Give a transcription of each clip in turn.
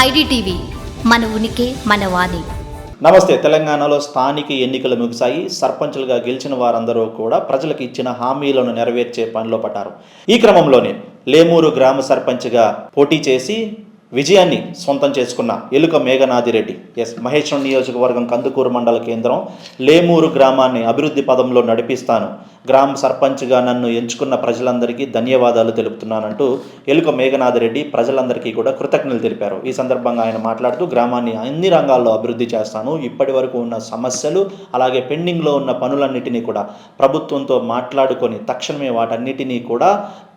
IDTV మన ఉనికి మన వాణి. నమస్తే. తెలంగాణలో స్థానిక ఎన్నికలు ముగిశాయి. సర్పంచులుగా గెలిచిన వారందరూ కూడా ప్రజలకు ఇచ్చిన హామీలను నెరవేర్చే పనిలో పడ్డారు. ఈ క్రమంలోనే లేమూరు గ్రామ సర్పంచ్గా పోటీ చేసి విజయాన్ని సొంతం చేసుకున్న ఎలుక మేఘనాదిరెడ్డి మహేశ్వరం నియోజకవర్గం కందుకూరు మండల కేంద్రం లేమూరు గ్రామాన్ని అభివృద్ధి పదంలో నడిపిస్తాను, గ్రామ సర్పంచ్గా నన్ను ఎంచుకున్న ప్రజలందరికీ ధన్యవాదాలు తెలుపుతున్నానంటూ ఎలుక మేఘనాదిరెడ్డి ప్రజలందరికీ కూడా కృతజ్ఞతలు తెలిపారు. ఈ సందర్భంగా ఆయన మాట్లాడుతూ గ్రామాన్ని అన్ని రంగాల్లో అభివృద్ధి చేస్తాను, ఇప్పటి వరకు ఉన్న సమస్యలు అలాగే పెండింగ్లో ఉన్న పనులన్నిటినీ కూడా ప్రభుత్వంతో మాట్లాడుకొని తక్షణమే వాటన్నిటినీ కూడా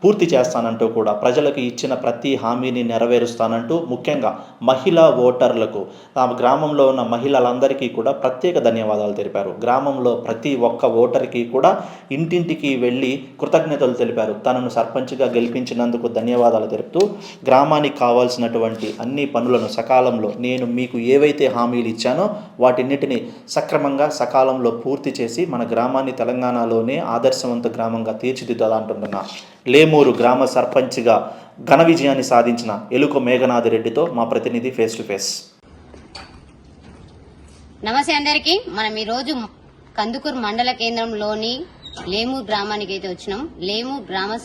పూర్తి చేస్తానంటూ కూడా ప్రజలకు ఇచ్చిన ప్రతి హామీని నెరవేరుస్తానంటూ ముఖ్యంగా మహిళా ఓటర్లకు తమ గ్రామంలో ఉన్న మహిళలందరికీ కూడా ప్రత్యేక ధన్యవాదాలు తెలిపారు. గ్రామంలో ప్రతి ఒక్క ఓటర్కి కూడా ఇంటింటికి వెళ్ళి కృతజ్ఞతలు తెలిపారు. తనను సర్పంచ్గా గెలిపించినందుకు ధన్యవాదాలు తెలుపుతూ గ్రామానికి కావాల్సినటువంటి అన్ని పనులను సకాలంలో నేను మీకు ఏవైతే హామీలు ఇచ్చానో వాటిన్నిటిని సక్రమంగా సకాలంలో పూర్తి చేసి మన గ్రామాన్ని తెలంగాణలోనే ఆదర్శవంత గ్రామంగా తీర్చిదిద్దాలంటున్నా లేమూరు గ్రామ సర్పంచ్గా ఘన విజయాన్ని సాధించిన ఎలుక మేఘనాదిరెడ్డితో మా ప్రతినిధి ఫేస్ టు ఫేస్. నమస్తే అందరికీ. మనం ఈరోజు కందుకూరు మండల కేంద్రంలోని లేమూరు గ్రామానికి అయితే వచ్చినాం. లేమూరు గ్రామ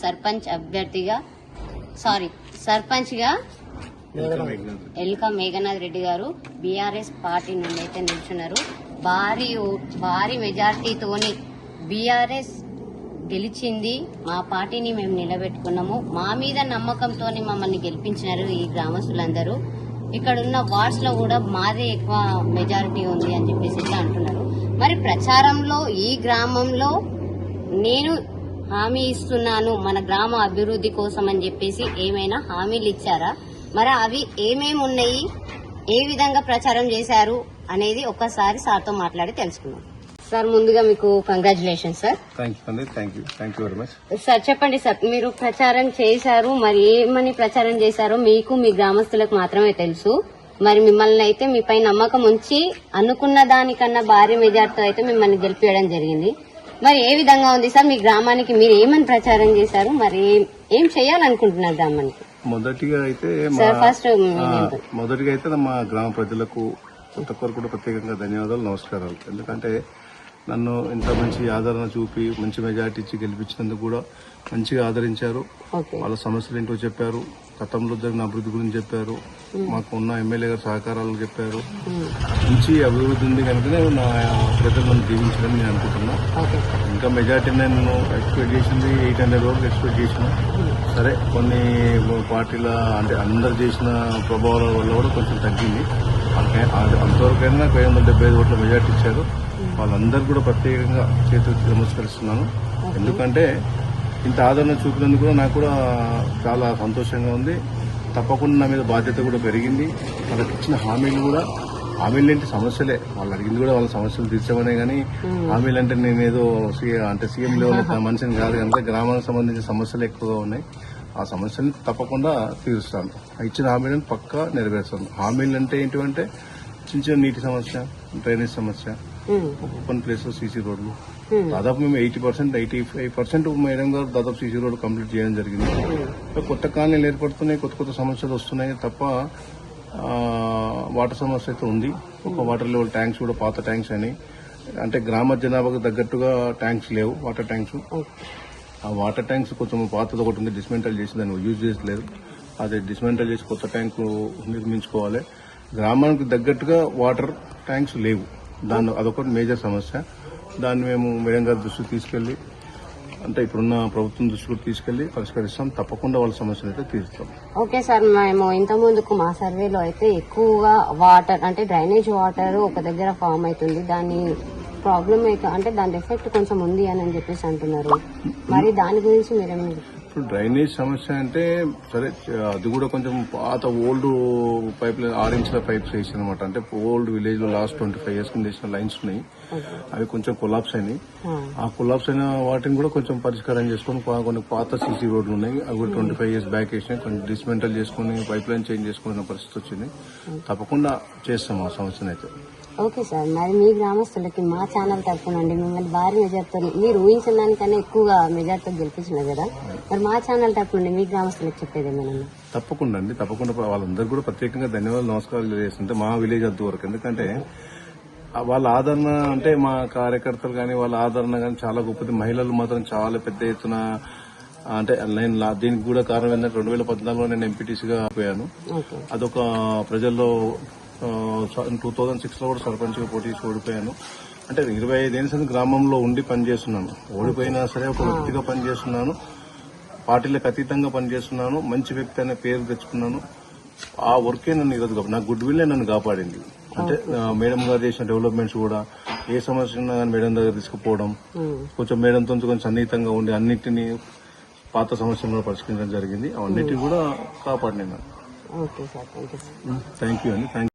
సర్పంచ్గా ఎలుక మేఘనాథ్ రెడ్డి గారు బీఆర్ఎస్ పార్టీ నుండి అయితే నిల్చున్నారు. భారీ మెజార్టీతోని బీఆర్ఎస్ గెలిచింది. మా పార్టీని మేము నిలబెట్టుకున్నాము. మా మీద నమ్మకంతో మమ్మల్ని గెలిపించినారు ఈ గ్రామస్తులందరూ. ఇక్కడ ఉన్న వార్డ్స్ లో కూడా మాదే ఎక్కువ మెజారిటీ ఉంది అని చెప్పేసి అంటున్నారు. మరి ప్రచారంలో ఈ గ్రామంలో నేను హామీ ఇస్తున్నాను మన గ్రామ అభివృద్ధి కోసం అని చెప్పేసి ఏమైనా హామీలు ఇచ్చారా, మరి అవి ఏమేమి ఉన్నాయి, ఏ విధంగా ప్రచారం చేశారు అనేది ఒక్కసారి సార్తో మాట్లాడి తెలుసుకున్నాం. సార్, ముందుగా మీకు congratulation sir. Thank you very much. Sir చెప్పండి సార్, మీరు ప్రచారం చేశారు, మరి ఏమని ప్రచారం చేశారో మీకు మీ గ్రామస్తులకు మాత్రమే తెలుసు. మరి మిమ్మల్ని అయితే మీపై నమ్మకం ఉంచి అనుకున్న దానికన్నా భారీ మెజార్టీతో అయితే మిమ్మల్ని గెలిపించడం జరిగింది. మరి ఏ విధంగా ఉంది సార్ మీ గ్రామానికి, మీరు ఏమని ప్రచారం చేశారు, మరి ఏం చేయాలనుకుంటున్నారు గ్రామానికి? మొదటిగా అయితే మా గ్రామ ప్రజలకు ప్రతి ఒక్కరు కూడా ప్రత్యేకంగా ధన్యవాదాలు, నమస్కారాలు. ఎందుకంటే నన్ను ఇంత మంచి ఆదరణ చూపి మంచి మెజార్టీ ఇచ్చి గెలిపించినందుకు కూడా మంచిగా ఆదరించారు. వాళ్ళ సమస్యలు ఏంటో చెప్పారు, గతంలో జరిగిన అభివృద్ధి గురించి చెప్పారు, మాకు ఉన్న ఎమ్మెల్యే గారు సహకారాలు చెప్పారు. మంచి అభివృద్ధి ఉంది కనుకనే నా ప్రజలు నన్ను దీవించాలని నేను అనుకుంటున్నా. ఇంకా మెజార్టీ నేను ఎక్స్పెక్ట్ చేసింది 800 వరకు ఎక్స్పెక్ట్ చేసిన. సరే, కొన్ని పార్టీల అంటే అందరు చేసిన ప్రభావాల వల్ల కూడా కొంచెం తగ్గింది. అంతవరకైనా నాకు 575 ఓట్ల మెజార్టీ ఇచ్చారు. వాళ్ళందరూ కూడా ప్రత్యేకంగా చేతులు నమస్కరిస్తున్నాను. ఎందుకంటే ఇంత ఆదరణ చూపినందుకు కూడా నాకు కూడా చాలా సంతోషంగా ఉంది. తప్పకుండా నా మీద బాధ్యత కూడా పెరిగింది. వాళ్ళకి ఇచ్చిన హామీలు ఏంటి సమస్యలే, వాళ్ళు అడిగింది కూడా వాళ్ళ సమస్యలు తీర్చామనే కానీ హామీలు అంటే నేనేదో సీఎం లెవెల్ మనిషిని కాదు కనుక గ్రామానికి సంబంధించిన సమస్యలు ఎక్కువగా ఉన్నాయి. ఆ సమస్యని తప్పకుండా తీరుస్తాను. ఇచ్చిన హామీలను పక్కా నెరవేరుస్తాను. హామీలు అంటే ఏంటివంటే చిన్న నీటి సమస్య, డ్రైనేజ్ సమస్య, ఓపెన్ ప్లేస్ లో సీసీ రోడ్లు దాదాపు మేము 85% మేడం గారు దాదాపు సీసీ రోడ్డు కంప్లీట్ చేయడం జరిగింది. కొత్త కాలనీలు ఏర్పడుతున్నాయి, కొత్త సమస్యలు వస్తున్నాయి తప్ప వాటర్ సమస్య అయితే ఉంది. ఒక వాటర్ లెవెల్ ట్యాంక్స్ కూడా పాత ట్యాంక్స్ అని, అంటే గ్రామ జనాభాకు తగ్గట్టుగా ట్యాంక్స్ లేవు, వాటర్ ట్యాంక్స్. ఆ వాటర్ ట్యాంక్స్ కొంచెం పాతది ఒకటి ఉంది, డిస్మెంటల్ చేసి దాన్ని యూజ్ చేసలేదు. అది డిస్మెంటల్ చేసి కొత్త ట్యాంకు నిర్మించుకోవాలి. గ్రామానికి తగ్గట్టుగా వాటర్ ట్యాంక్స్ లేవు, అదొకటి మేజర్ సమస్య. దాన్ని మేము మేడం గారి దృష్టికి తీసుకెళ్లి, అంటే ఇప్పుడున్న ప్రభుత్వం దృష్టికి తీసుకెళ్లి పరిష్కరిస్తాం. తప్పకుండా వాళ్ళ సమస్యలు అయితే తీరుస్తాం. ఓకే సార్, మేము ఇంత ముందుకు మా సర్వేలో అయితే ఎక్కువగా వాటర్ అంటే డ్రైనేజ్ వాటర్ ఒక దగ్గర ఫామ్ అవుతుంది, దాని ప్రాబ్లం అంటే దాని ఎఫెక్ట్ కొంచెం ఉంది అని చెప్పేసి అంటున్నారు. మరి దాని గురించి మీరేమైనా? ఇప్పుడు డ్రైనేజ్ సమస్య అంటే సరే, అది కూడా కొంచెం పాత ఓల్డ్ పైప్ లైన్ 6 ఇంచుల పైప్స్ వేసి అనమాట. అంటే ఓల్డ్ విలేజ్ లో లాస్ట్ 25 years కింద వేసిన లైన్స్ ఉన్నాయి. అవి కొంచెం కొలాప్స్ అయినాయి. ఆ కొలాప్స్ అయిన వాటిని కూడా కొంచెం పరిష్కారం చేసుకుని కొన్ని పాత సీసీ రోడ్లు ఉన్నాయి, అవి కూడా 25 years బ్యాక్ వేసినాయి. కొంచెం డిస్మెంటల్ చేసుకుని పైప్ లైన్ చేంజ్ చేసుకునే పరిస్థితి వచ్చింది. తప్పకుండా చేస్తాం ఆ సమస్యను అయితే. ఓకే సార్, మరి మీ గ్రామస్తులకి మా ఛానల్ తరఫున అండి మిమ్మల్ని భారీ మెజార్టీతో మీరు ఊహించిన దానికన్నా ఎక్కువగా మెజార్టీతో గెలిపించినారు కదా, మరి మా ఛానల్ తరఫున మీ గ్రామస్తులకు చెప్పేది ఏమైనా? తప్పకుండా అండి, తప్పకుండా వాళ్ళందరూ కూడా ప్రత్యేకంగా ధన్యవాదాలు నమస్కారాలు చేస్తుంటే మా విలేజ్ అంత వరకు. ఎందుకంటే వాళ్ళ ఆదరణ అంటే మా కార్యకర్తలు కానీ వాళ్ళ ఆదరణ కానీ చాలా గొప్పది. మహిళలు మాత్రం చాలా పెద్ద ఎత్తున అంటే నేను దీనికి కూడా కారణం ఏంటంటే 2014లో నేను ఎంపీటీసీగా పోయాను. అదొక ప్రజల్లో 2006లో కూడా సర్పంచ్గా పోటీ చేసి ఓడిపోయాను. అంటే 25 ఏళ్ళ గ్రామంలో ఉండి పనిచేస్తున్నాను. ఓడిపోయినా సరే ఒక వ్యక్తిగా పనిచేస్తున్నాను, పార్టీలకు అతీతంగా పనిచేస్తున్నాను, మంచి వ్యక్తి అనే పేరు తెచ్చుకున్నాను. ఆ వర్కే నన్ను ఈరోజు నా గుడ్ విల్లే నన్ను కాపాడింది. అంటే మేడం గారు చేసిన డెవలప్మెంట్స్ కూడా ఏ సమస్య ఉన్నా కానీ మేడం దగ్గర తీసుకుపోవడం, కొంచెం మేడంతో కొంచెం సన్నిహితంగా ఉండి అన్నింటినీ పాత సమస్యలను పరిష్కరించడం జరిగింది. అవన్నిటిని కూడా కాపాడినాను. Okay sir, thank you. Thank you అండి.